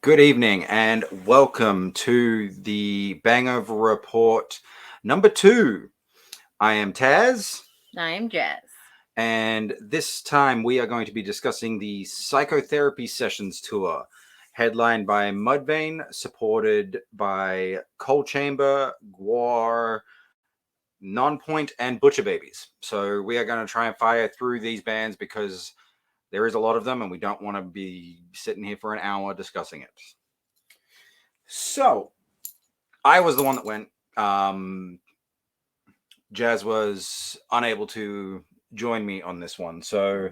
Good evening and welcome to the Bangover Report number 2. I am Taz. I am Jaz. And this time we are going to be discussing the Psychotherapy Sessions Tour, headlined by Mudvayne, supported by Cold Chamber, Gwar, Nonpoint, and Butcher Babies. So we are going to try and fire through these bands because there is a lot of them and we don't want to be sitting here for an hour discussing it. So, I was the one that went. Jaz was unable to join me on this one. So,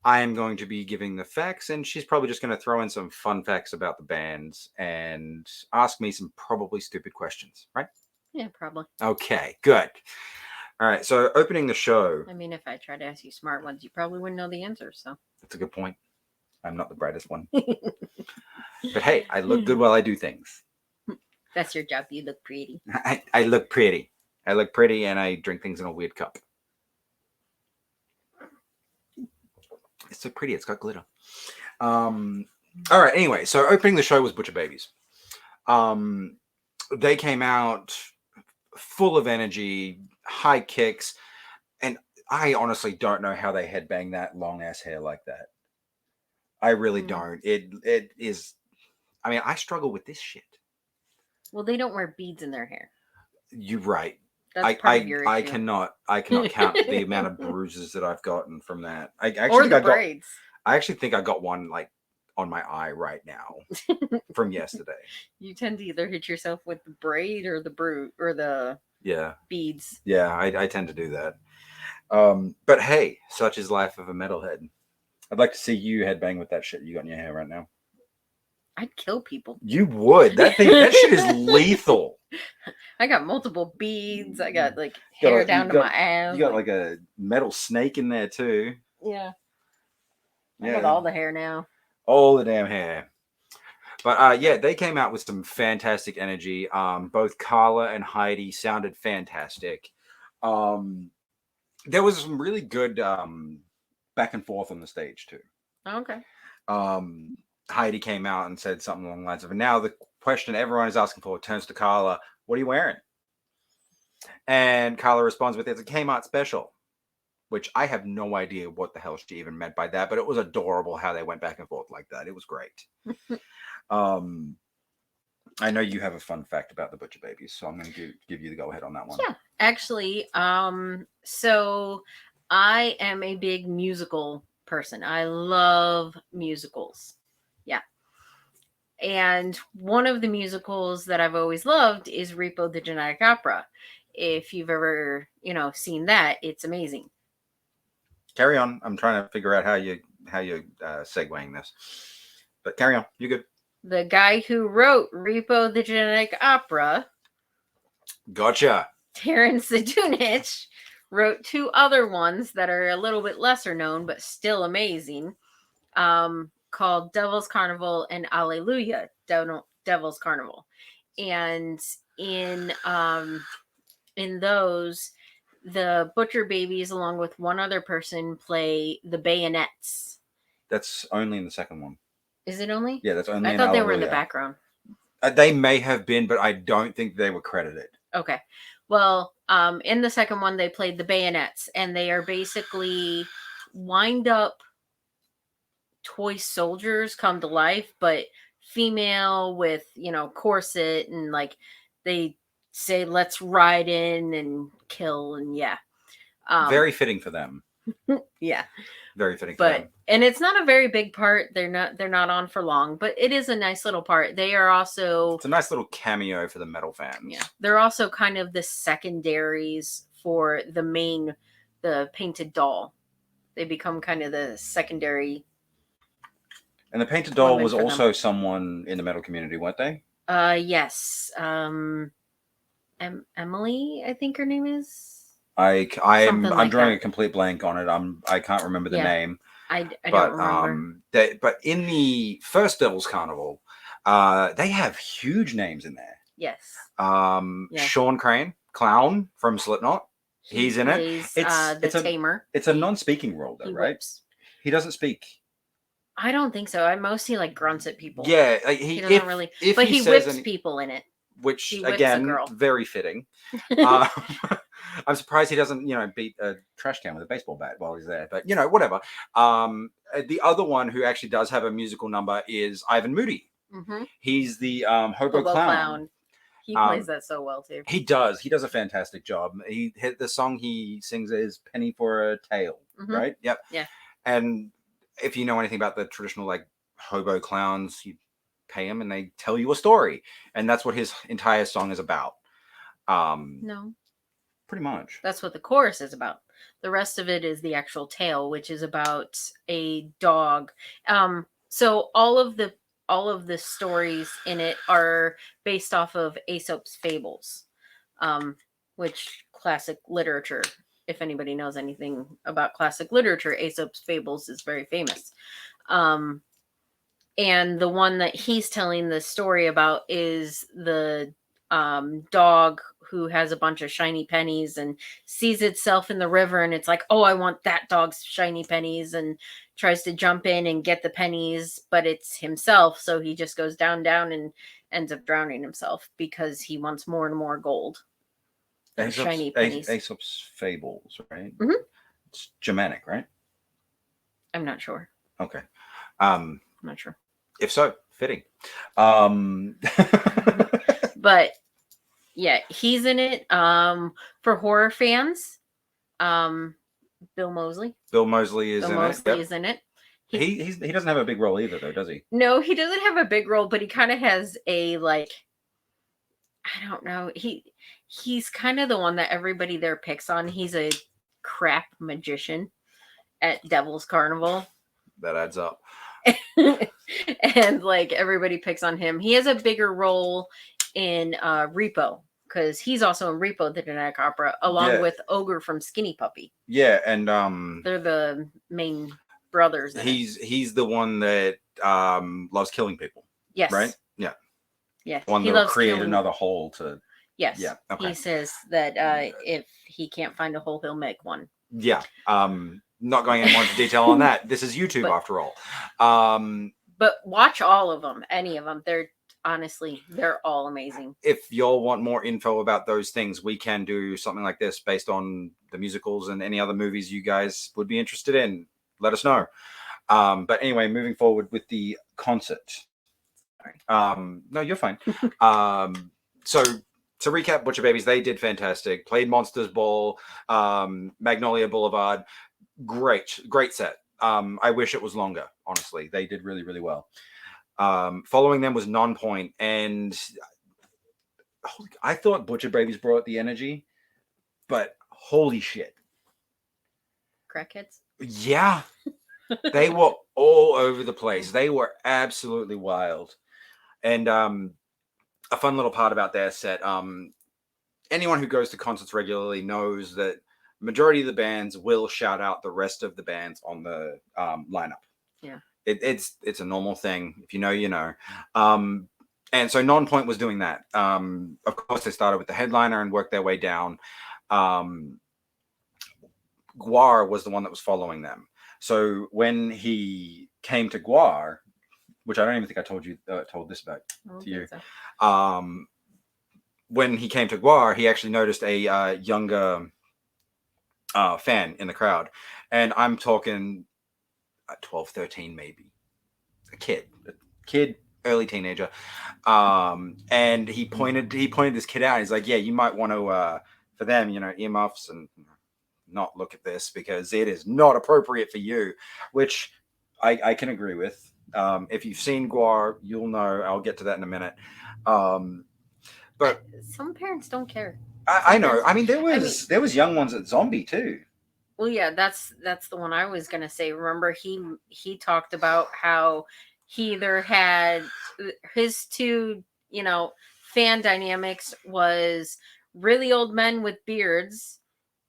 I am going to be giving the facts, and she's probably just going to throw in some fun facts about the bands and ask me some probably stupid questions, right? Yeah, probably. Okay, good. All right, so opening the show. I mean, if I tried to ask you smart ones, you probably wouldn't know the answers, so. That's a good point. I'm not the brightest one. But hey, I look good while I do things. That's your job. You look pretty. I look pretty. I look pretty, and I drink things in a weird cup. It's so pretty. It's got glitter. All right. Anyway, so opening the show was Butcher Babies. They came out full of energy, high kicks, and I honestly don't know how they headbang that long ass hair like that. I really don't. It is. I mean, I struggle with this shit. Well, they don't wear beads in their hair. You're right. That's part of your issue. I cannot count the amount of bruises that I've gotten from that. I actually think I got one like on my eye right now from yesterday. You tend to either hit yourself with the braid or the beads. Yeah, I tend to do that. But hey, such is life of a metalhead. I'd like to see you headbang with that shit you got in your hair right now. I'd kill people. You would. That shit is lethal. I got multiple beads. I got like hair down to my ass. You got like a metal snake in there too. Yeah. I got all the hair now. All the damn hair. But yeah, they came out with some fantastic energy. Both Carla and Heidi sounded fantastic. There was some really good back and forth on the stage too. Okay. Heidi came out and said something along the lines of, and now the question everyone is asking for turns to Carla, what are you wearing? And Carla responds with, it's a Kmart special, which I have no idea what the hell she even meant by that, but it was adorable how they went back and forth like that. It was great. I know you have a fun fact about the Butcher Babies, so I'm going to give you the go ahead on that one. Yeah, actually, so I am a big musical person. I love musicals. Yeah. And one of the musicals that I've always loved is Repo the Genetic Opera. If you've ever, seen that, it's amazing. Carry on. I'm trying to figure out how you're segueing this. But carry on. You're good. The guy who wrote Repo the Genetic Opera, gotcha, Terrence Sadunich, wrote 2 other ones that are a little bit lesser known, but still amazing, called Devil's Carnival and Alleluia, Devil's Carnival. And in those, the Butcher Babies, along with one other person, play the bayonets. That's only in the second one. Is it only? Yeah, that's only. I thought they were in the background. They may have been, but I don't think they were credited. Okay. Well, in the second one, they played the bayonets, and they are basically wind-up toy soldiers come to life, but female with, corset, and like they say, let's ride in and kill, and yeah. Very fitting for them. Yeah. Very fitting for them. And it's not a very big part. They're not on for long, but it is a nice little part. They are also... It's a nice little cameo for the metal fans. Yeah. They're also kind of the secondaries for the painted doll. They become kind of the secondary... And the painted doll was also someone in the metal community, weren't they? Yes. Emily, I think her name is. I'm drawing a complete blank on it. I can't remember the name. I don't remember. But in the first Devil's Carnival, they have huge names in there. Yes. Sean Crane, clown from Slipknot. He's in it. It's the tamer. It's a non-speaking role, though, right? Whips. He doesn't speak. I don't think so. I mostly like grunts at people. Yeah, like He doesn't really, if but he he says whips people in it. which He whips a again, girl. very fitting. Um, I'm surprised he doesn't, beat a trash can with a baseball bat while he's there. But whatever. The other one who actually does have a musical number is Ivan Moody. Mm-hmm. He's the hobo clown. He plays that so well too. He does. He does a fantastic job. He hit the song he sings is "Penny for a Tale," right? Yep. Yeah. And if you know anything about the traditional like hobo clowns, you pay them and they tell you a story, and that's what his entire song is about. No, pretty much. That's what the chorus is about. The rest of it is the actual tale, which is about a dog. So all of the stories in it are based off of Aesop's fables, which classic literature. If anybody knows anything about classic literature, Aesop's fables is very famous. And the one that he's telling the story about is the dog who has a bunch of shiny pennies and sees itself in the river, and it's like, oh, I want that dog's shiny pennies, and tries to jump in and get the pennies, but it's himself, so he just goes down and ends up drowning himself because he wants more and more gold. Shiny pennies. Aesop's fables, right? Mm-hmm. It's Germanic, right? I'm not sure. Okay. I'm not sure. If so, fitting. But yeah, he's in it. For horror fans, Bill Moseley. Bill Moseley is in it. He doesn't have a big role either, though, does he? No, he doesn't have a big role, but he kind of has a like. I don't know. He's kind of the one that everybody there picks on. He's a crap magician at Devil's Carnival. That adds up. And like everybody picks on him. He has a bigger role in Repo, because he's also in Repo the Genetic Opera along with Ogre from Skinny Puppy. Yeah, and they're the main brothers. He's the one that loves killing people. Yes. Right? Yeah. Yeah. One that will create another hole to. Yes. Yeah. Okay. He says that if he can't find a hole, he'll make one. Yeah. Not going into more detail on that. This is YouTube after all. But watch all of them, any of them. They're all amazing. If y'all want more info about those things, we can do something like this based on the musicals and any other movies you guys would be interested in. Let us know. But anyway, moving forward with the concert. Sorry. No, you're fine. So to recap, Butcher Babies, they did fantastic. Played Monsters Ball, Magnolia Boulevard. Great set. I wish it was longer, honestly. They did really, really well. Following them was Nonpoint, and I thought Butcher Babies brought the energy, but holy shit. Crackheads? Yeah. They were all over the place. They were absolutely wild. And a fun little part about their set, anyone who goes to concerts regularly knows that majority of the bands will shout out the rest of the bands on the lineup. Yeah. It's a normal thing. If you know, you know. And so Nonpoint was doing that. Of course, they started with the headliner and worked their way down. Gwar was the one that was following them. So when he came to Gwar, which I don't even think I told this about to you. So. When he came to Gwar, he actually noticed a younger fan in the crowd, and I'm talking 12, 13 maybe, a kid, early teenager, and he pointed this kid out. He's like, yeah, you might want to for them, earmuffs, and not look at this because it is not appropriate for you, which I can agree with. If you've seen Gwar, you'll know. I'll get to that in a minute. But some parents don't care. I know. I mean, there was young ones at Zombie too. Well, yeah, that's the one I was gonna say. Remember, he talked about how he either had his two, fan dynamics was really old men with beards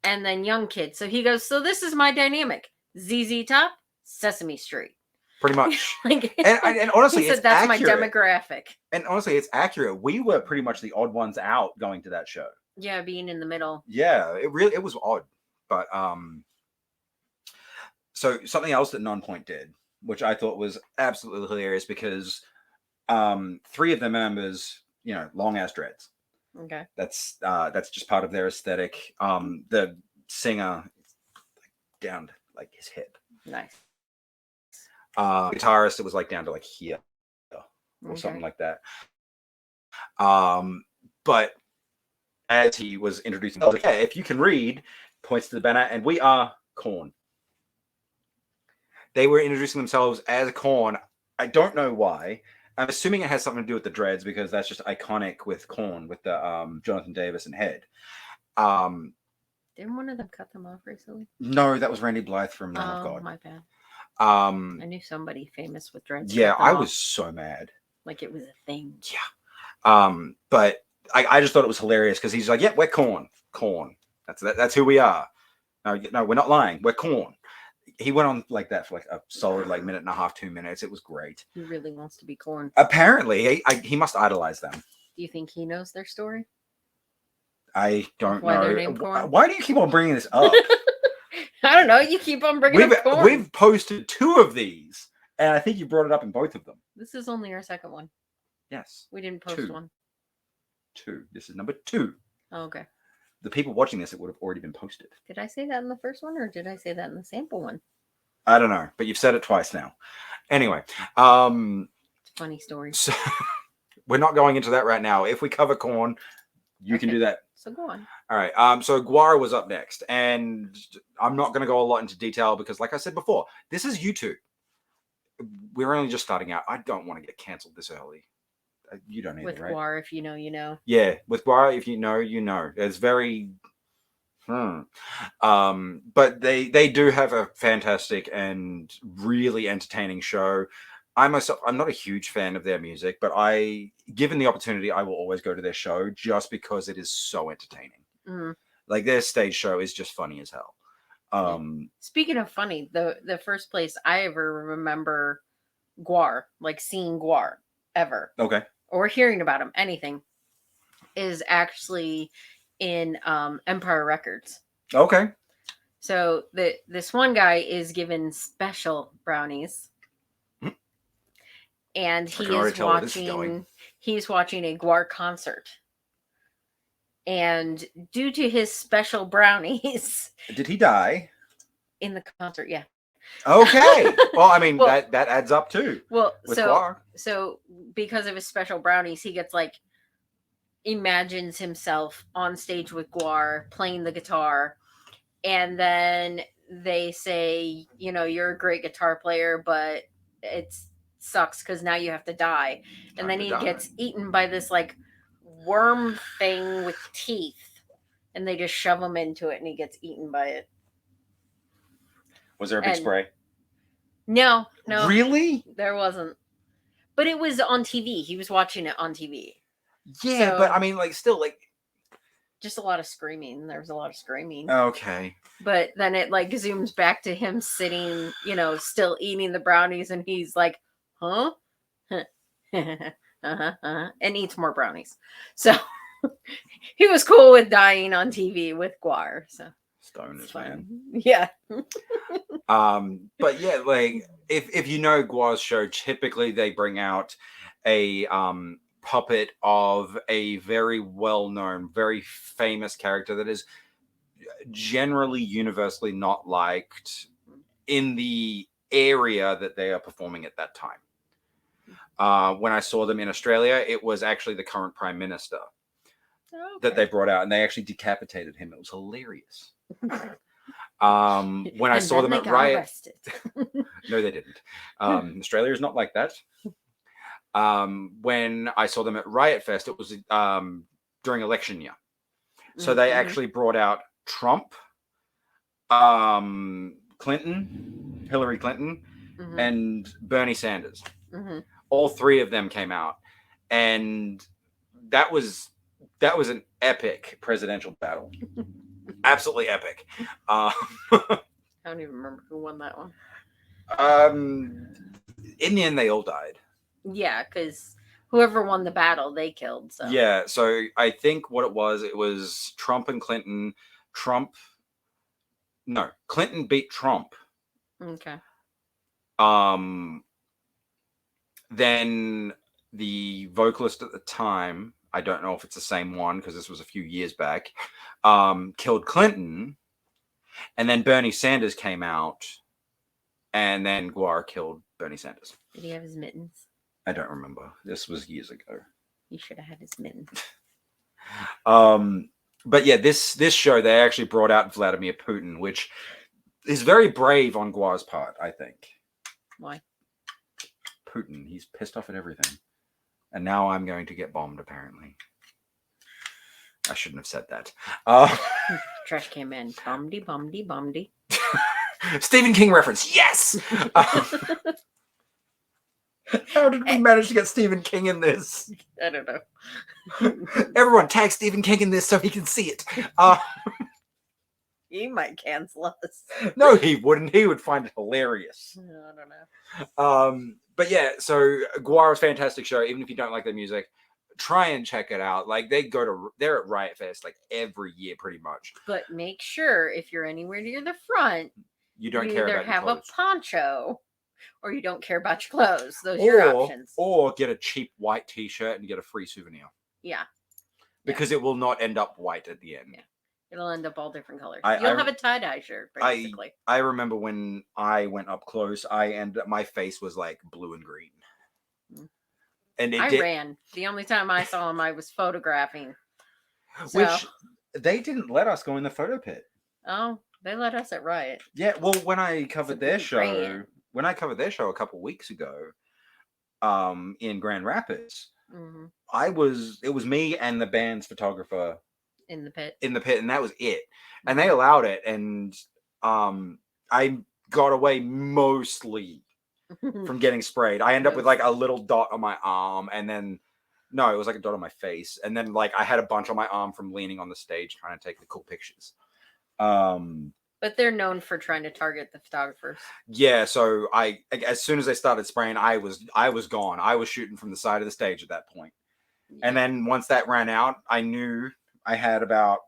and then young kids. So he goes, so this is my dynamic: ZZ Top, Sesame Street. Pretty much. and honestly, he said that's accurate. My demographic. And honestly, it's accurate. We were pretty much the odd ones out going to that show. Yeah, being in the middle. Yeah, it was odd. But so something else that Nonpoint did which I thought was absolutely hilarious because 3 of the members, long ass dreads. Okay. That's just part of their aesthetic. The singer down to like his hip. Nice. Guitarist, it was like down to like here or something like that. But as he was introducing, like, yeah, if you can read, points to the banner, and we are Korn. They were introducing themselves as Korn. I don't know why. I'm assuming it has something to do with the dreads because that's just iconic with Korn, with the Jonathan Davis and head. Didn't one of them cut them off recently? No, that was Randy Blythe from Lamb of God. My bad. I knew somebody famous with dreads. Yeah, I was so mad. Like it was a thing. Yeah. But I just thought it was hilarious because he's like, yeah, we're Korn. That's who we are. No, we're not lying. We're Korn. He went on like that for like a solid like minute and a half, 2 minutes. It was great. He really wants to be Korn. Apparently, he must idolize them. Do you think he knows their story? I don't Why know. they're named Korn? Why do you keep on bringing this up? I don't know. You keep on bringing up Korn. We've posted 2 of these, and I think you brought it up in both of them. This is only our second one. Yes. We didn't post one. 2. This is number 2. Oh, okay. The people watching this, it would have already been posted. Did I say that in the first one, or did I say that in the sample one? I don't know, but you've said it twice now. Anyway, it's a funny story. So we're not going into that right now. If we cover Korn, you can do that. So go on. All right. So Gwar was up next, and I'm not going to go a lot into detail because, like I said before, this is YouTube. We're only just starting out. I don't want to get canceled this early. You don't either, with right? Gwar, if you know, you know. Yeah, with Gwar, if you know, you know. It's very. But they do have a fantastic and really entertaining show. I'm not a huge fan of their music, but given the opportunity, I will always go to their show just because it is so entertaining. Mm. Like their stage show is just funny as hell. Speaking of funny, the first place I ever remember Gwar, like seeing Gwar ever, okay, or hearing about him, anything, is actually in Empire Records. Okay. So this one guy is given special brownies, and he's watching a Gwar concert. And due to his special brownies, did he die in the concert? Yeah. Okay. Well, I mean that adds up too. Well, Gwar. So because of his special brownies, he gets like imagines himself on stage with Gwar playing the guitar, and then they say, you're a great guitar player, but it sucks because now you have to die. And then he gets eaten by this like worm thing with teeth, and they just shove him into it, and he gets eaten by it. Was there a big spray? No. Really? There wasn't. But it was on TV. He was watching it on TV. Yeah, but I mean, like, still, like, just a lot of screaming. There was a lot of screaming. Okay. But then it like zooms back to him sitting, still eating the brownies, and he's like, huh? And eats more brownies. So he was cool with dying on TV with Gwar. So stoners, man. Yeah. But yeah, like if you know Gwar's show, typically they bring out a puppet of a very well-known, very famous character that is generally universally not liked in the area that they are performing at that time. When I saw them in Australia, it was actually the current Prime Minister that they brought out, and they actually decapitated him. It was hilarious. When I saw them at Riot, no, they didn't. Australia is not like that. When I saw them at Riot Fest, it was during election year, so they actually brought out Trump, Clinton, Hillary Clinton, and Bernie Sanders. All 3 of them came out, and that was an epic presidential battle. Absolutely epic. I don't even remember who won that one. In the end, they all died. Yeah, because whoever won the battle, they killed. So yeah, so I think what it was Trump and Clinton. Clinton beat Trump. Okay. Then the vocalist at the time, I don't know if it's the same one because this was a few years back, killed Clinton. And then Bernie Sanders came out, and then Gwar killed Bernie Sanders. Did he have his mittens? I don't remember. This was years ago. He should have had his mittens. But yeah, this show, they actually brought out Vladimir Putin, which is very brave on Gwar's part, I think. Why? Putin, he's pissed off at everything. And now I'm going to get bombed, apparently. I shouldn't have said that. Trash can man. Bomdy, bomdy, bomdy. Stephen King reference, yes! How did we manage to get Stephen King in this? I don't know. Everyone tag Stephen King in this so he can see it. He might cancel us. No, he wouldn't. He would find it hilarious. I don't know. But yeah, so Gwar is a fantastic show. Even if you don't like their music, try and check it out. Like they're at Riot Fest like every year, pretty much. But make sure if you're anywhere near the front, you don't care about your have clothes. a poncho, or you don't care about your clothes. Those are your options. Or get a cheap white T-shirt and get a free souvenir. Yeah. Because it will not end up white at the end. Yeah. It'll end up all different colors. You'll have a tie-dye shirt, basically. I remember when I went up close, my face was like blue and green. And I ran. The only time I saw him, I was photographing. So. Which they didn't let us go in the photo pit. Oh, they let us at Riot. Yeah, well, when I covered their show a couple weeks ago, in Grand Rapids, it was me and the band's photographer in the pit, and that was it. And they allowed it, and I got away mostly from getting sprayed. I ended up with like a little dot on my arm, and then it was like a dot on my face, and then like I had a bunch on my arm from leaning on the stage trying to take the cool pictures. But they're known for trying to target the photographers. Yeah, so as soon as they started spraying, I was gone. I was shooting from the side of the stage at that point. Yeah. And then once that ran out, I knew I had about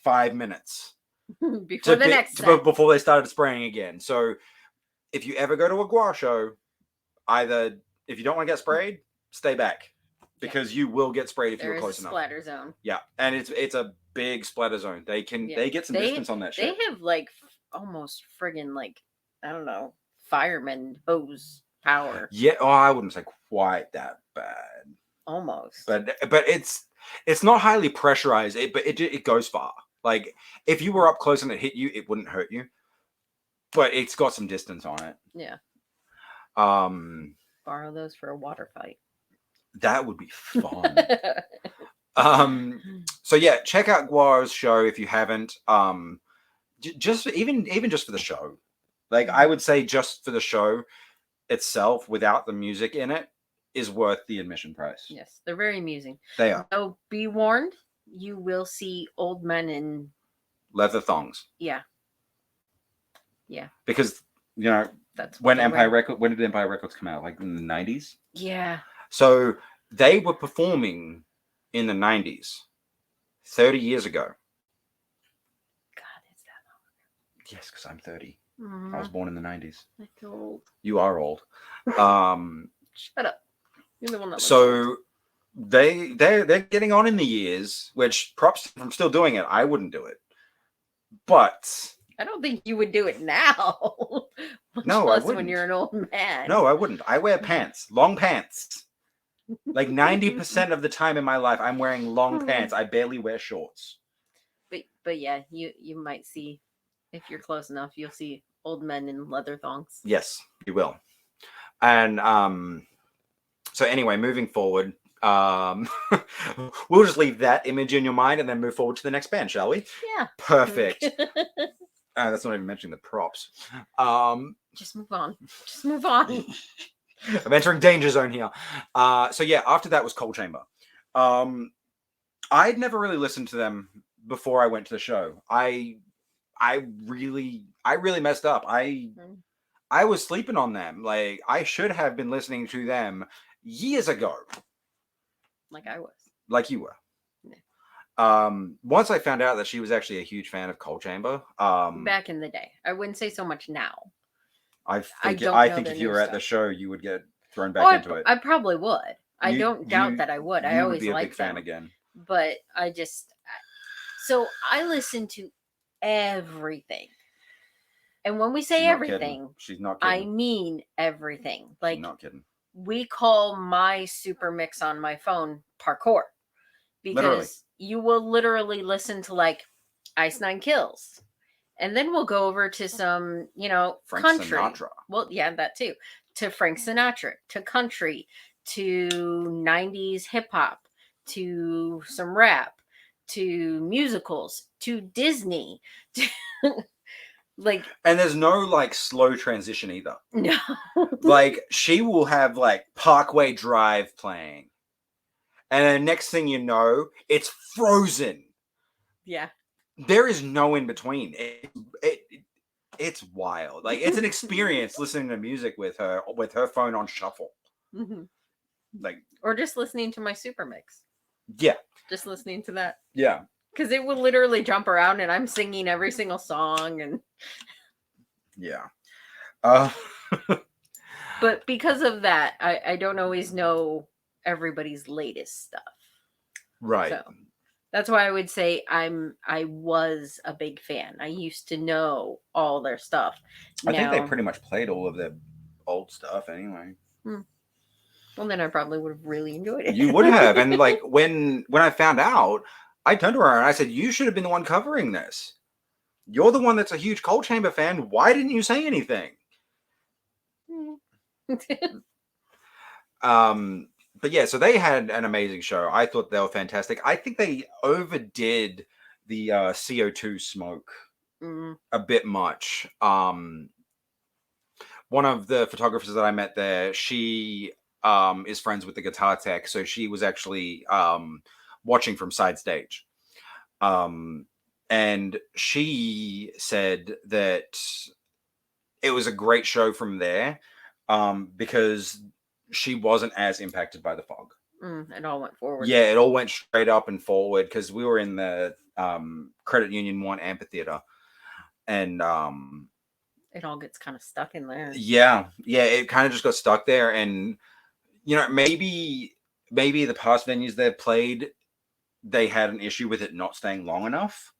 5 minutes before they started spraying again. So if you ever go to a Gwar show, either if you don't want to get sprayed, stay back. Because you will get sprayed if you're close enough. There is a splatter zone. Yeah, and it's a big splatter zone. They get some distance on that shit. They have like almost friggin' like, I don't know, fireman hose power. Yeah, I wouldn't say quite that bad. Almost. But it's not highly pressurized. But it goes far. Like if you were up close and it hit you, it wouldn't hurt you. But it's got some distance on it. Yeah. Borrow those for a water fight. That would be fun. So yeah, check out Gwar's show if you haven't. Just even just for the show. Like I would say just for the show itself without the music in it is worth the admission price. Yes, they're very amusing. They are. So be warned, you will see old men in leather thongs. Yeah. Yeah. Because that's when did Empire Records come out? Like in the 90s? Yeah. So they were performing in the 90s, 30 years ago. God, is that long? Yes, because I'm 30. Mm-hmm. I was born in the 90s. I feel old. You are old. Shut up. You're the one that so they're getting on in the years, which props I'm still doing it. I wouldn't do it. But I don't think you would do it now. No, I wouldn't. When you're an old man. No, I wouldn't. I wear pants, long pants. Like 90% of the time in my life, I'm wearing long pants. I barely wear shorts. But yeah, you might see, if you're close enough, you'll see old men in leather thongs. Yes, you will. And so anyway, moving forward, we'll just leave that image in your mind and then move forward to the next band, shall we? Yeah. Perfect. That's not even mentioning the props. Just move on. Just move on. I'm entering danger zone here. So yeah, after that was Coal Chamber. I'd never really listened to them before I went to the show. I really messed up. I was sleeping on them. Like I should have been listening to them years ago. Like I was. Like you were. Yeah. Once I found out that she was actually a huge fan of Coal Chamber. Back in the day. I wouldn't say so much now. I think don't I know think their if you new were at the stuff. show, you would get thrown back into it. I probably would. I You- don't doubt that I would. I You would always be a big liked fan them. again. But so I listen to everything. And when we say She's not everything, kidding. She's not I kidding. mean everything. Like, She's not kidding. we call my super mix on my phone parkour. Because Literally. you will literally listen to like Ice Nine Kills. And then we'll go over to some, Frank country. Sinatra. Well, yeah, that too. To Frank Sinatra, to country, to 90s hip hop, to some rap, to musicals, to Disney. Like, and there's no like slow transition either. No. Like, she will have like Parkway Drive playing. And then next thing you know, it's Frozen. Yeah. There is no in between. It's wild. Like, it's an experience listening to music with her phone on shuffle. Mm-hmm. Like, or just listening to my super mix. Yeah. Just listening to that. Yeah. Because it will literally jump around and I'm singing every single song. And yeah. But because of that, I don't always know everybody's latest stuff. Right. So that's why I would say I was a big fan. I used to know all their stuff. I think they pretty much played all of their old stuff anyway. Well, then I probably would have really enjoyed it. You would have. And like when I found out, I turned to her and I said, you should have been the one covering this. You're the one that's a huge Coal Chamber fan. Why didn't you say anything? But yeah, so they had an amazing show. I thought they were fantastic. I think they overdid the CO2 smoke a bit much. One of the photographers that I met there, she is friends with the guitar tech, so she was actually watching from side stage. And she said that it was a great show from there because she wasn't as impacted by the fog. It all went forward. Yeah, it all went straight up and forward because we were in the Credit Union 1 amphitheater. And it all gets kind of stuck in there. Yeah, it kind of just got stuck there. And, maybe the past venues they've played, they had an issue with it not staying long enough.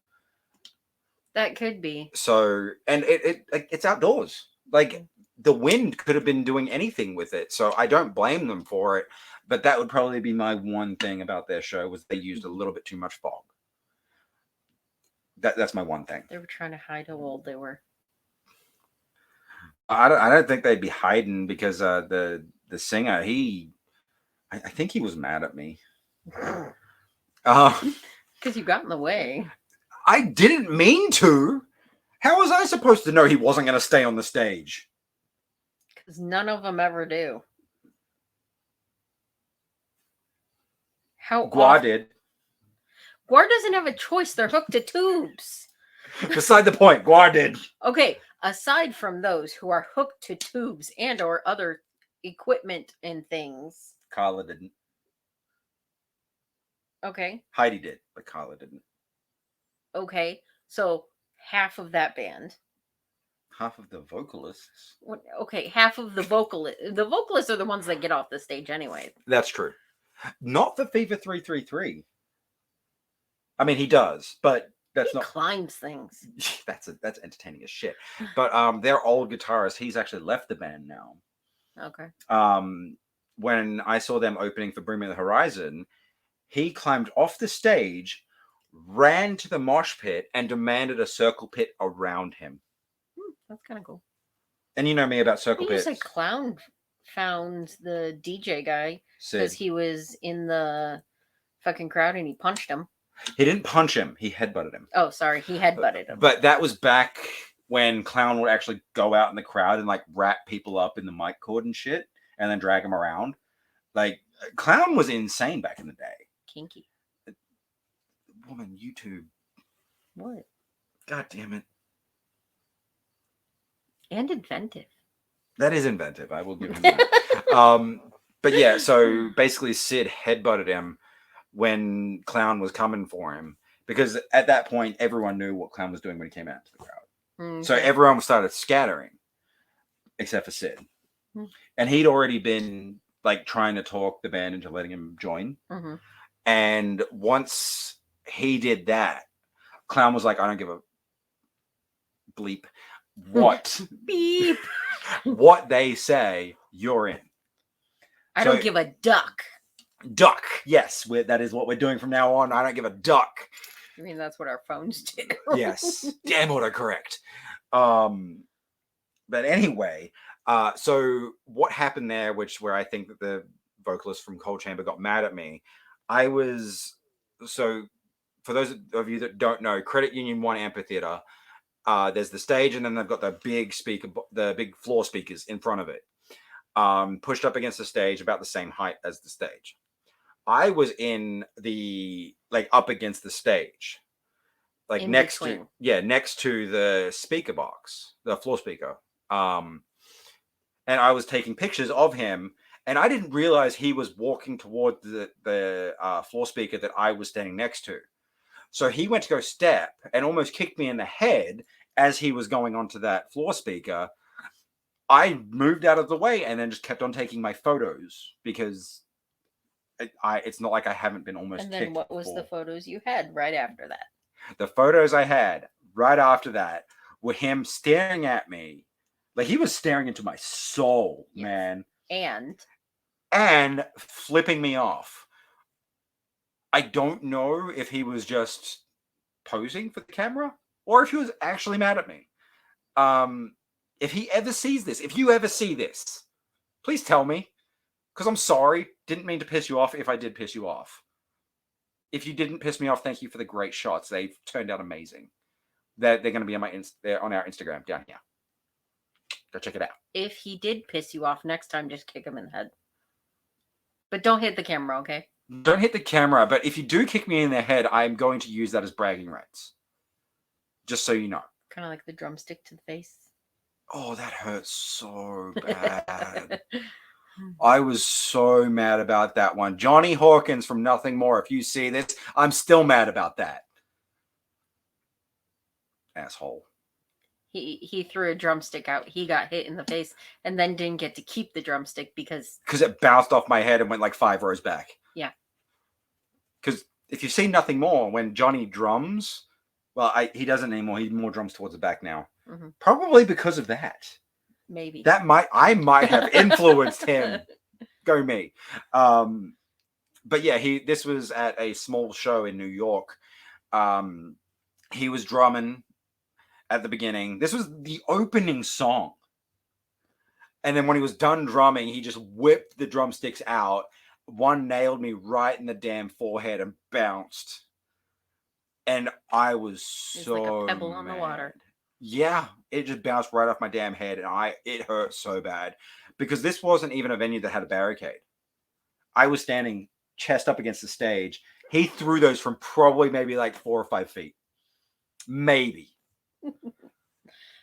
That could be. So, and it's outdoors. Like, the wind could have been doing anything with it. So I don't blame them for it. But that would probably be my one thing about their show was they used a little bit too much fog. That's my one thing. They were trying to hide how old they were. I don't think they'd be hiding because the singer, I think he was mad at me. Because you got in the way. I didn't mean to. How was I supposed to know he wasn't going to stay on the stage? Because none of them ever do. Gwar did. Gwar doesn't have a choice. They're hooked to tubes. Beside the point, Gwar did. Okay, aside from those who are hooked to tubes and or other equipment and things. Carla didn't. Okay. Heidi did, but Carla didn't. Okay, so half of that band. Half of the vocalists. Okay, half of the vocalists. The vocalists are the ones that get off the stage anyway. That's true. Not for Fever 333. I mean, he does, but that's he not. Climbs things. That's entertaining as shit. But their old guitarist, he's actually left the band now. Okay. When I saw them opening for Bring Me the Horizon, he climbed off the stage, ran to the mosh pit, and demanded a circle pit around him. That's kind of cool. And you know me about circle pits. You said Clown found the DJ guy because he was in the fucking crowd and he punched him. He didn't punch him. He headbutted him. Oh, sorry. He headbutted him. But that was back when Clown would actually go out in the crowd and like wrap people up in the mic cord and shit and then drag them around. Like, Clown was insane back in the day. Kinky. Woman, YouTube. What? God damn it. And inventive. That is inventive. I will give him that. But yeah, so basically Sid headbutted him when Clown was coming for him. Because at that point, everyone knew what Clown was doing when he came out to the crowd. So everyone started scattering. except for Sid. Hmm. And he'd already been like trying to talk the band into letting him join. Mm-hmm. And once he did that, Clown was like, I don't give a bleep what Beep. what they say, you're in. I don't give a duck. Duck. Yes, that is what we're doing from now on. I don't give a duck. I mean, that's what our phones do. Yes. Damn autocorrect. But anyway, so what happened there, where I think that the vocalist from Coal Chamber got mad at me, so for those of you that don't know, Credit Union 1 Amphitheater, there's the stage, and then they've got the big floor speakers in front of it, pushed up against the stage, about the same height as the stage. I was in the up against the stage, In next between. next to the speaker box, the floor speaker. And I was taking pictures of him, and I didn't realize he was walking toward the floor speaker that I was standing next to. So he went to go step and almost kicked me in the head as he was going onto that floor speaker. I moved out of the way and then just kept on taking my photos because it's not like I haven't been almost And then kicked what was before. the photos you had right after that? The photos I had right after that were him staring at me. Like, he was staring into my soul, Yes. man. And Flipping me off. I don't know if he was just posing for the camera or if he was actually mad at me. If he ever sees this, if you ever see this, please tell me. Because I'm sorry. Didn't mean to piss you off if I did piss you off. If you didn't piss me off, thank you for the great shots. They've turned out amazing. They're going to be on on our Instagram down here. Go check it out. if he did piss you off, next time just kick him in the head. But don't hit the camera, okay? Don't hit the camera, but if you do kick me in the head, I'm going to use that as bragging rights. Just so you know. Kind of like the drumstick to the face. Oh, that hurts so bad. I was so mad about that one. Jonny Hawkins from Nothing More. If you see this, I'm still mad about that. Asshole. He threw a drumstick out. He got hit in the face and then didn't get to keep the drumstick because it bounced off my head and went like 5 rows back. Yeah. Because if you see Nothing More, when Johnny drums, well, he doesn't anymore. He more drums towards the back now. Mm-hmm. Probably because of that. Maybe. I might have influenced him. Go me. But yeah, this was at a small show in New York. He was drumming at the beginning. This was the opening song. And then when he was done drumming, he just whipped the drumsticks out. One nailed me right in the damn forehead and bounced. And I was so like a pebble on the water. Yeah, it just bounced right off my damn head, and it hurt so bad because this wasn't even a venue that had a barricade. I was standing chest up against the stage. He threw those from probably maybe like 4 or 5 feet, maybe.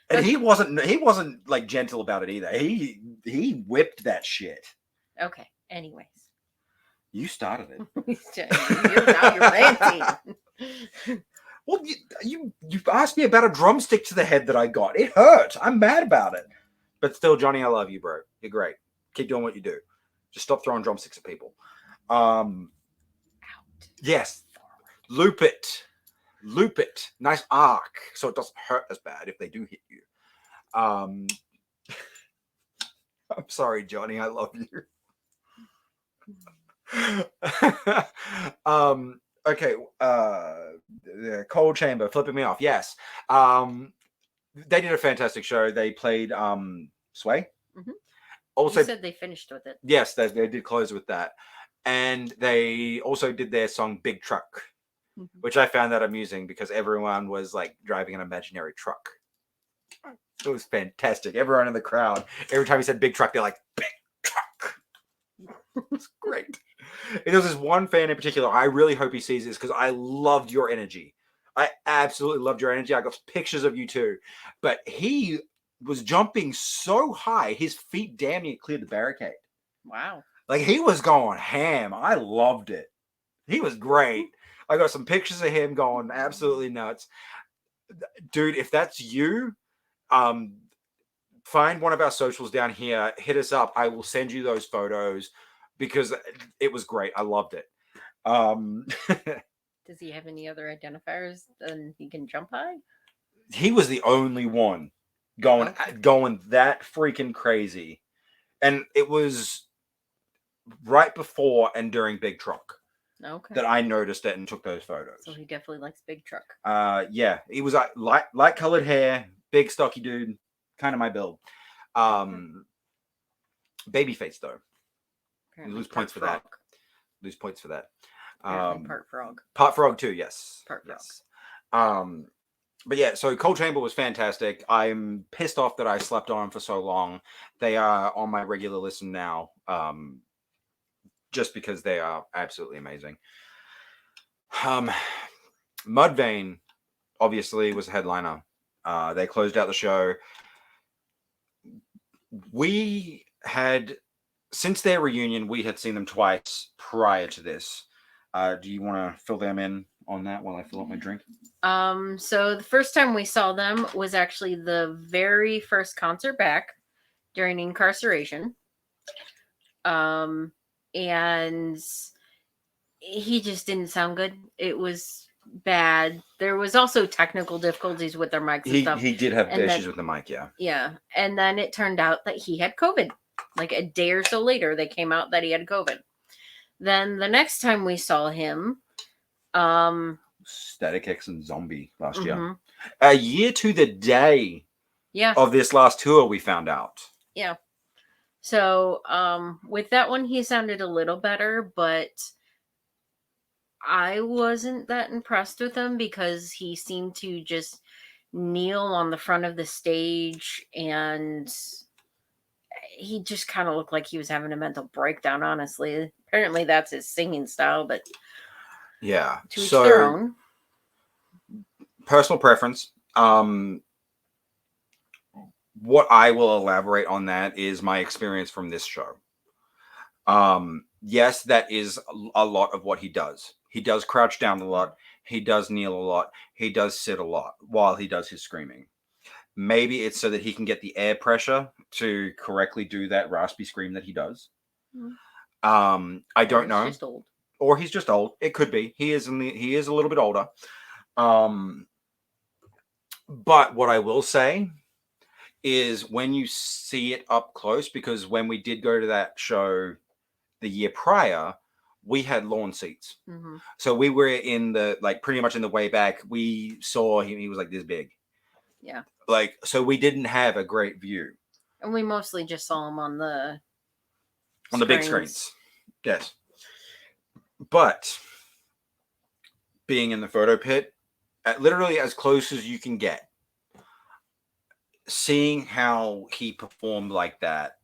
And he wasn't like gentle about it either. He whipped that shit. Okay. Anyways, you started it. You're fancy. Well, you asked me about a drumstick to the head that I got. It hurt. I'm mad about it. But still, Johnny, I love you, bro. You're great. Keep doing what you do. Just stop throwing drumsticks at people. Yes. Loop it. Nice arc, so it doesn't hurt as bad if they do hit you. I'm sorry, Johnny. I love you. Okay. The Coal Chamber flipping me off. Yes. They did a fantastic show. They played Sway. Mm-hmm. Also, you said they finished with it. Yes, they did close with that, and they also did their song "Big Truck," mm-hmm. which I found that amusing because everyone was like driving an imaginary truck. It was fantastic. Everyone in the crowd, every time he said "Big Truck," they're like "Big Truck." It's great. And there was this one fan in particular. I really hope he sees this because I loved your energy. I absolutely loved your energy. I got pictures of you too, but he was jumping so high, his feet damn near cleared the barricade. Wow. Like, he was going ham. I loved it. He was great. I got some pictures of him going absolutely nuts. Dude, if that's you, find one of our socials down here, hit us up. I will send you those photos because it was great. I loved it. Does he have any other identifiers than he can jump high? He was the only one going that freaking crazy. And it was right before and during Big Truck that I noticed it and took those photos. So he definitely likes Big Truck. Yeah, he was light colored hair, big stocky dude, kind of my build. Babyface though. Apparently Lose points for that. Lose points for that. Part frog. Part frog too, yes. Part frog. Yes. But yeah, so Coal Chamber was fantastic. I'm pissed off that I slept on for so long. They are on my regular listen now, just because they are absolutely amazing. Mudvayne, obviously, was a headliner. They closed out the show. We had, since their reunion, we had seen them twice prior to this. Do you want to fill them in on that while I fill up my drink? So the first time we saw them was actually the very first concert back during incarceration. And he just didn't sound good. It was bad. There was also technical difficulties with their mics and stuff. He did have issues with the mic, yeah. Yeah. And then it turned out that he had COVID. Like a day or so later, they came out that he had COVID. Then the next time we saw him, Static X and Zombie last year. A year to the day of this last tour, we found out. Yeah. So with that one, he sounded a little better, but I wasn't that impressed with him because he seemed to just kneel on the front of the stage and he just kind of looked like he was having a mental breakdown, honestly. Apparently that's his singing style, but yeah, to each their own. Personal preference. What I will elaborate on that is my experience from this show. Yes, that is a lot of what he does. He does crouch down a lot. He does kneel a lot. He does sit a lot while he does his screaming. Maybe it's so that he can get the air pressure to correctly do that raspy scream that he does. I don't know. Just old. Or he's just old. It could be. He is a little bit older. But what I will say is when you see it up close, because when we did go to that show the year prior, we had lawn seats. So we were in the, like, pretty much in the way back. We saw him. He was like this big. Yeah. Like, so we didn't have a great view. And we mostly just saw him on the big screens. Yes. But being in the photo pit, literally as close as you can get, seeing how he performed like that,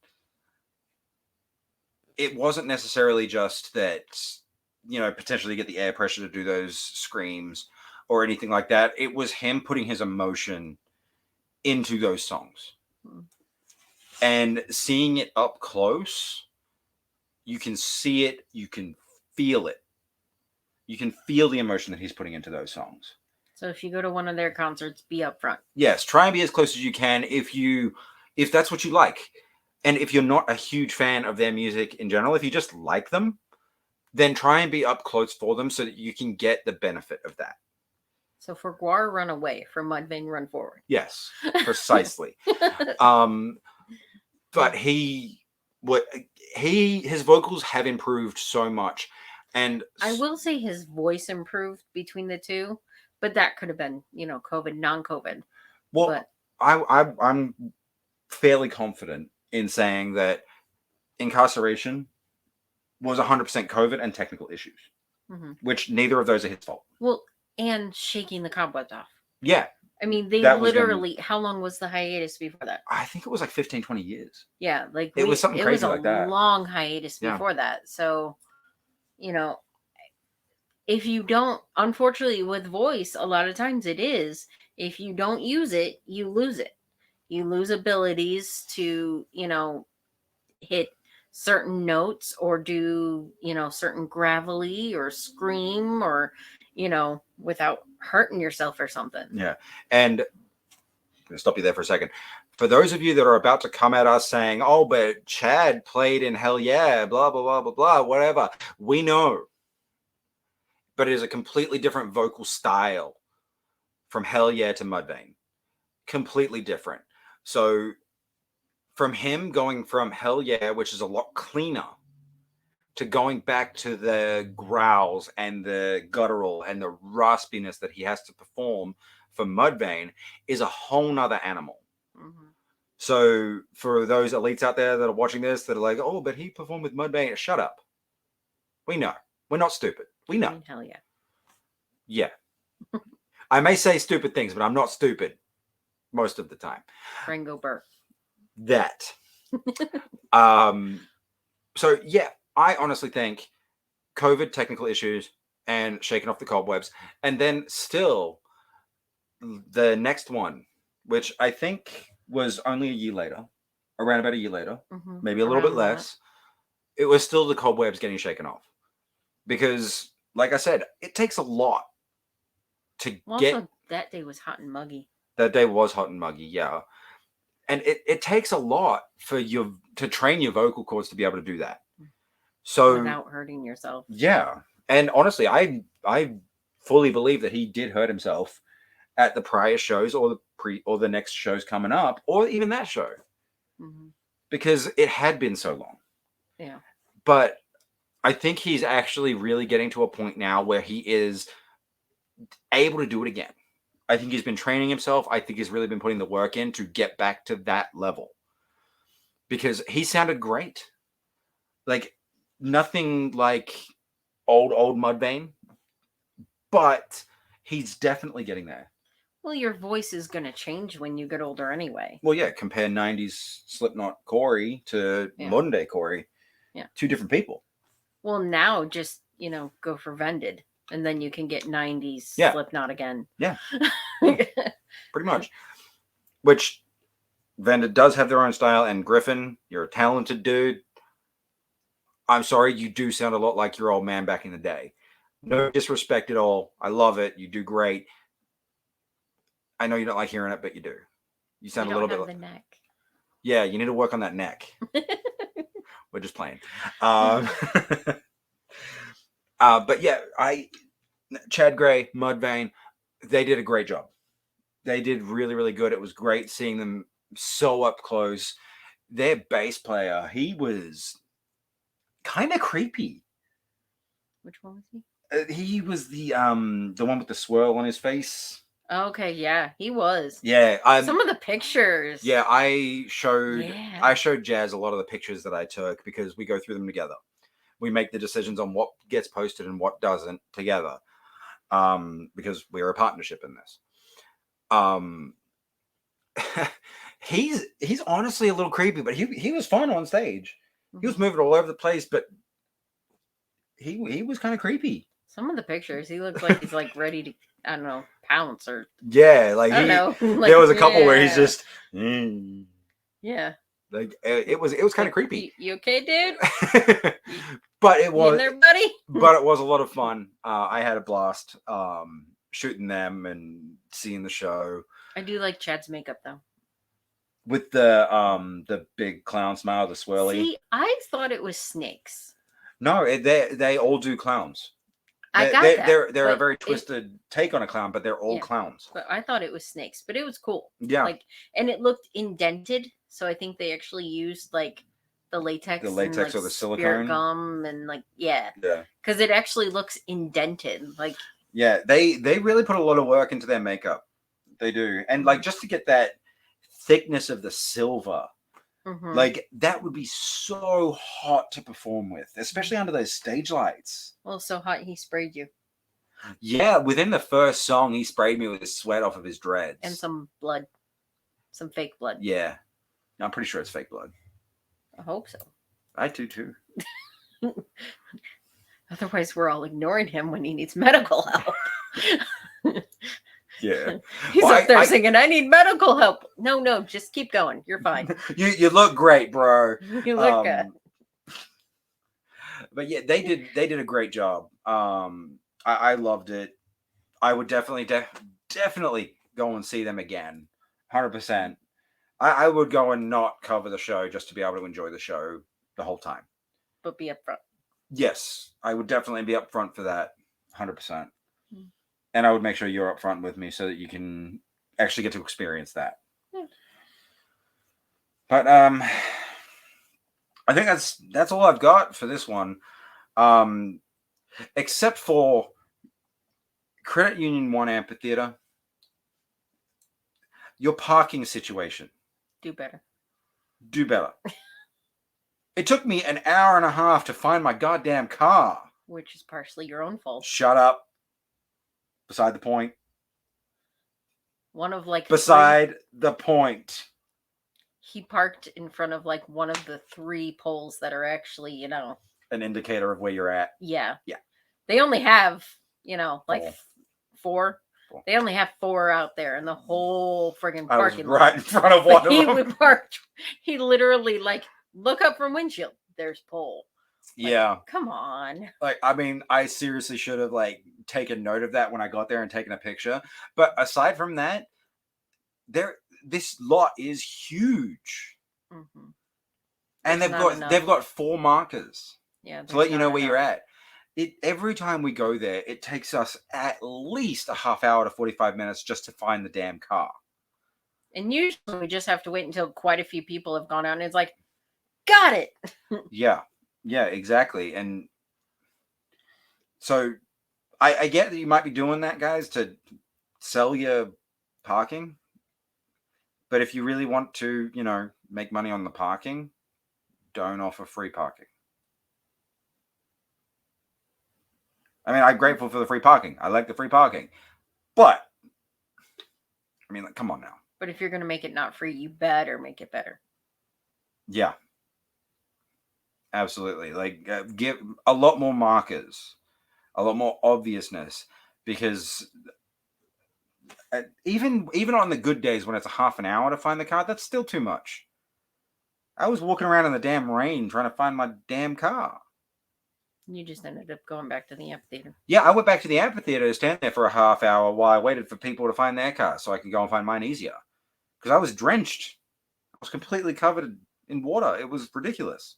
it wasn't necessarily just that, potentially get the air pressure to do those screams or anything like that. It was him putting his emotion into those songs. And seeing it up close, you can see it, you can feel it. You can feel the emotion that he's putting into those songs. So if you go to one of their concerts, be up front. Yes, try and be as close as you can if that's what you like. And if you're not a huge fan of their music in general, if you just like them, then try and be up close for them so that you can get the benefit of that. So for Gwar, run away. For Mudvayne, run forward. Yes, precisely. But his vocals have improved so much. And I will say his voice improved between the two, but that could have been, COVID, non-COVID. Well, but I'm fairly confident in saying that incarceration was 100% COVID and technical issues, which neither of those are his fault. Well, and shaking the cobwebs off. Yeah. I mean, they literally, how long was the hiatus before that? I think it was like 15, 20 years. Yeah. Like it was something crazy like that. It was a long hiatus before that. So, if you don't, unfortunately with voice, a lot of times it is, if you don't use it, you lose it. You lose abilities to, hit certain notes or do, certain gravelly or scream or, without hurting yourself or something. Yeah. And I'm going to stop you there for a second. For those of you that are about to come at us saying, oh, but Chad played in Hell Yeah, blah, blah, blah, blah, blah, whatever. We know. But it is a completely different vocal style from Hell Yeah to Mudvayne. Completely different. So from him going from Hell Yeah, which is a lot cleaner, to going back to the growls and the guttural and the raspiness that he has to perform for Mudvayne is a whole nother animal. Mm-hmm. So for those elites out there that are watching this that are like, oh, but he performed with Mudvayne, shut up. We know. We're not stupid. We know. I mean, hell yeah. Yeah. I may say stupid things, but I'm not stupid most of the time. Bangover. That. So yeah, I honestly think COVID technical issues and shaking off the cobwebs, and then still the next one, which I think was only a year later, around about a year later, maybe a little bit less. It was still the cobwebs getting shaken off, because, like I said, it takes a lot to get. Also, that day was hot and muggy. That day was hot and muggy, yeah, and it takes a lot for you to train your vocal cords to be able to do that. So without hurting yourself. Yeah, and honestly, I fully believe that he did hurt himself at the prior shows or the next shows coming up, or even that show, because it had been so long. Yeah. But I think he's actually really getting to a point now where he is able to do it again. I think he's been training himself. I think he's really been putting the work in to get back to that level, because he sounded great. Like, nothing like old Mudvayne, but he's definitely getting there. Well, your voice is going to change when you get older anyway. Well, yeah, compare 90s Slipknot Corey to modern day Corey. Yeah. Two different people. Well, now just, go for Vended, and then you can get 90s Slipknot again. Yeah. Pretty much. Which Vended does have their own style, and Griffin, you're a talented dude. I'm sorry, you do sound a lot like your old man back in the day. No disrespect at all. I love it. You do great. I know you don't like hearing it, but you do. You sound a little bit like the neck. Yeah, you need to work on that neck. We're just playing. But yeah, Chad Gray, Mudvayne, they did a great job. They did really, really good. It was great seeing them so up close. Their bass player, he was kind of creepy. Which one was he? He was the one with the swirl on his face. Okay, yeah, he was. Yeah, some of the pictures. Yeah, I showed Jaz a lot of the pictures that I took, because we go through them together. We make the decisions on what gets posted and what doesn't together, because we're a partnership in this. He's honestly a little creepy, but he was fun on stage. He was moving all over the place, but he was kind of creepy. Some of the pictures, he looks like he's like ready to, I don't know, pounce or. Yeah, like I don't know. Like, there was a couple where he's just. Yeah. Like it was kind of creepy. You okay, dude? But it was. You in there, buddy? But it was a lot of fun. I had a blast shooting them and seeing the show. I do like Chad's makeup though. With the big clown smile, the swirly. See, I thought it was snakes. No, they all do clowns. They're a very twisted take on a clown, but they're all clowns. But I thought it was snakes, but it was cool. Yeah. And it looked indented, so I think they actually used like the latex or the silicone gum and because it actually looks indented. Like they really put a lot of work into their makeup. They do, and like just to get that thickness of the silver. Like that would be so hot to perform with, especially under those stage lights. Well, so hot he sprayed you. Yeah, within the first song, he sprayed me with his sweat off of his dreads and some blood, some fake blood. Yeah, I'm pretty sure it's fake blood. I hope so. I do too. Otherwise, we're all ignoring him when he needs medical help. Yeah. He's up there singing, I need medical help. No, just keep going. You're fine. You look great, bro. You look good. But yeah, they did a great job. I loved it. I would definitely go and see them again. 100%. I would go and not cover the show just to be able to enjoy the show the whole time. But be upfront. Yes, I would definitely be upfront for that, 100%. And I would make sure you're upfront with me so that you can actually get to experience that. Yeah. But I think that's all I've got for this one. Except for Credit Union 1 Amphitheater, your parking situation. Do better. Do better. It took me an hour and a half to find my goddamn car. Which is partially your own fault. Shut up. Beside the point. One of like Beside the point. He parked in front of like one of the 3 poles that are actually, you know, an indicator of where you're at. Yeah. Yeah. They only have, you know, like 4. They only have 4 out there in the whole friggin' parking lot. Right in front of one of them. He literally like look up from windshield. There's pole. Like, yeah. Come on. Like, I mean, I seriously should have like taken note of that when I got there and taken a picture. But aside from that, this lot is huge. Mm-hmm. And they've got 4 markers. Yeah. To let you know where you're at. Every time we go there, it takes us at least a half hour to 45 minutes just to find the damn car. And usually we just have to wait until quite a few people have gone out and it's like, got it. Yeah, exactly. And so I get that you might be doing that, guys, to sell your parking. But if you really want to, you know, make money on the parking, don't offer free parking. I mean, I'm grateful for the free parking. I like the free parking. But, I mean, like, come on now. But if you're going to make it not free, you better make it better. Yeah. Absolutely. Like, give a lot more markers. A lot more obviousness. Because even on the good days when it's a half an hour to find the car, that's still too much. I was walking around in the damn rain trying to find my damn car. You just ended up going back to the amphitheater. Yeah, I went back to the amphitheater to stand there for a half hour while I waited for people to find their car so I could go and find mine easier. Because I was drenched. I was completely covered in water. It was ridiculous.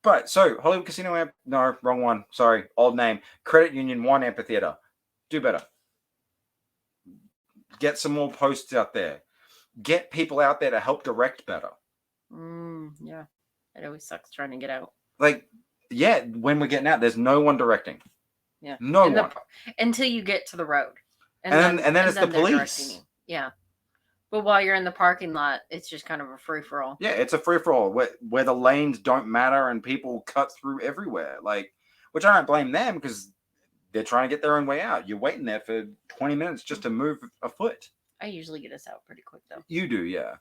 But, so, Hollywood Casino no, wrong one. Sorry, old name. Credit Union 1 Amphitheater. Do better. Get some more posts out there. Get people out there to help direct better. Yeah. It always sucks trying to get out. Like, yeah, when we're getting out, there's no one directing. Yeah. No one. Until you get to the road. And then it's the police. Yeah. But while you're in the parking lot, it's just kind of a free-for-all. Yeah, it's a free-for-all where the lanes don't matter and people cut through everywhere. Like, which I don't blame them because they're trying to get their own way out. You're waiting there for 20 minutes just to move a foot. I usually get us out pretty quick, though. You do, yeah.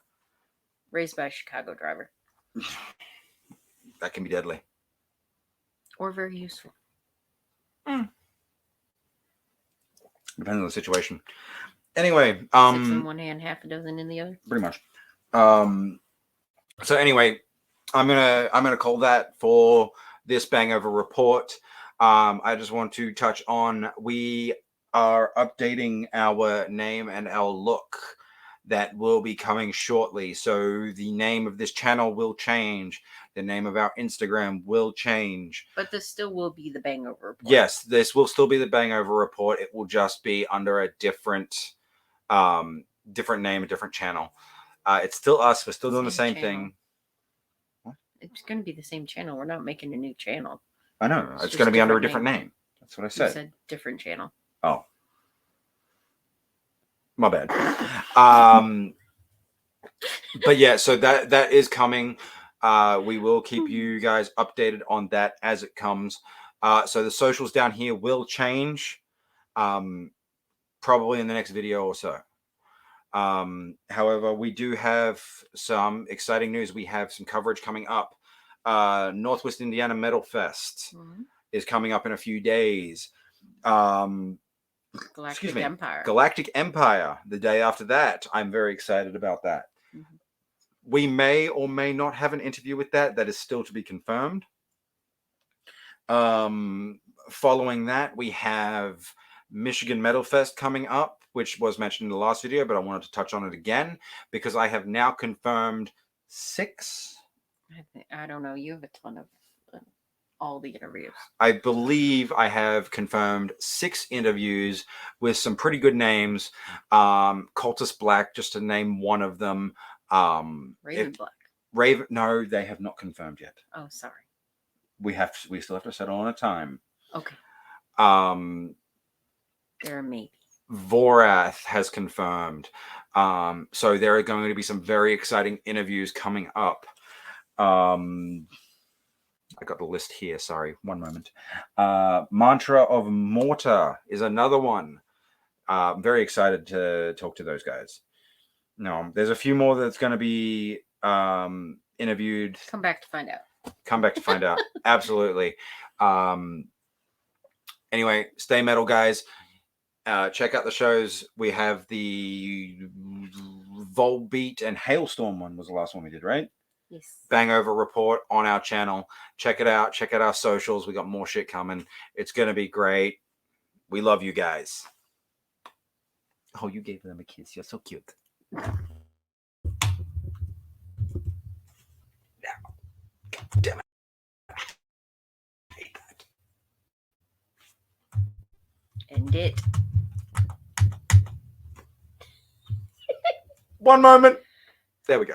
Raised by a Chicago driver. That can be deadly. Or very useful. Depends on the situation. Anyway, 6 in one hand, half a dozen in the other. Pretty much. So anyway, I'm gonna call that for this Bangover report. I just want to touch on we are updating our name and our look. That will be coming shortly. So the name of this channel will change. The name of our Instagram will change. But this still will be the Bangover report. Yes, this will still be the Bangover report. It will just be under a different name, a different channel. It's still us. We're still doing the same thing. What? It's going to be the same channel. We're not making a new channel. I know. It's going to be under a different name. That's what I said. You said different channel. Oh. My bad. But yeah, so that is coming. We will keep you guys updated on that as it comes. So the socials down here will change, probably in the next video or so. However, we do have some exciting news. We have some coverage coming up. Northwest Indiana Metal Fest is coming up in a few days. Galactic Empire. The day after that. I'm very excited about that. We may or may not have an interview with that. That is still to be confirmed. Following that, we have Michigan Metal Fest coming up, which was mentioned in the last video, but I wanted to touch on it again because I have now confirmed 6. I don't know. You have a ton of all the interviews. I believe I have confirmed 6 interviews with some pretty good names. Cultus Black, just to name one of them. Raven Black. Raven, no, they have not confirmed yet. Oh, sorry. We still have to settle on a time. Okay. There may be. Vorath has confirmed. So there are going to be some very exciting interviews coming up. I got the list here. Sorry, one moment. Mantra of Mortar is another one. I'm very excited to talk to those guys. No, there's a few more that's going to be interviewed. Come back to find out. Come back to find out. Absolutely. Anyway, stay metal, guys. Check out the shows. We have the Volbeat and Hailstorm one was the last one we did, right? Yes. Bangover report on our channel. Check it out. Check out our socials. We got more shit coming. It's going to be great. We love you guys. Oh, you gave them a kiss. You're so cute. Now. God damn it. I hate that. End it. One moment. There we go.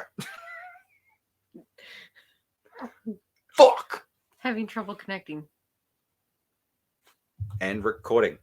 Fuck. Having trouble connecting. And recording.